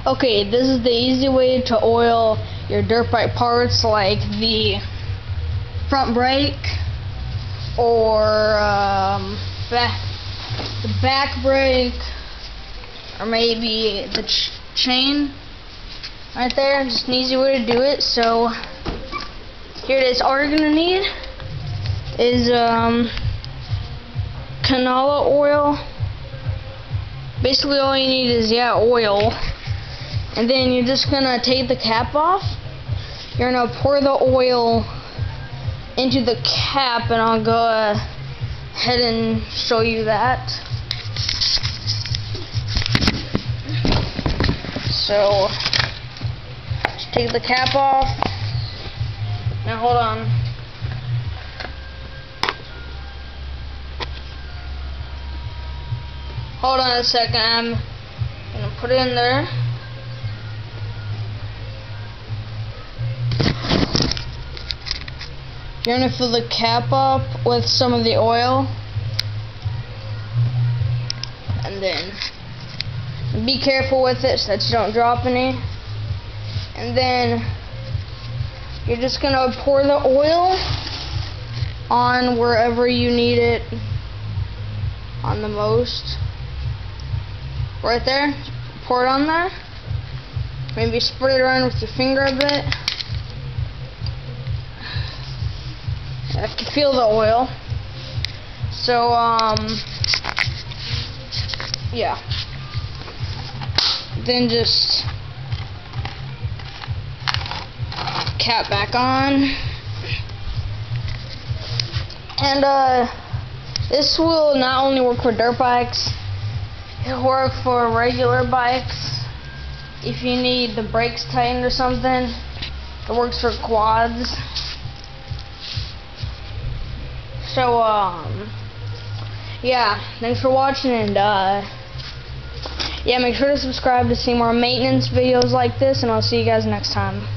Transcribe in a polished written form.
Okay, this is the easy way to oil your dirt bike parts, like the front brake or the back brake, or maybe the chain right there. Just an easy way to do it. So here it is. All you're gonna need is canola oil. Basically all you need is oil, and then you're just gonna take the cap off. You're gonna pour the oil into the cap, and I'll go ahead and show you that. So just take the cap off. Now hold on. Hold on a second, I'm gonna put it in there. You're gonna fill the cap up with some of the oil, and then be careful with it so that you don't drop any. And then you're just gonna pour the oil on wherever you need it on the most. Right there, pour it on there. Maybe spread it around with your finger a bit. You have to feel the oil. So, yeah. Then just cap back on. And, this will not only work for dirt bikes, it'll work for regular bikes. If you need the brakes tightened or something, it works for quads. So, yeah, thanks for watching, and, yeah, make sure to subscribe to see more maintenance videos like this, and I'll see you guys next time.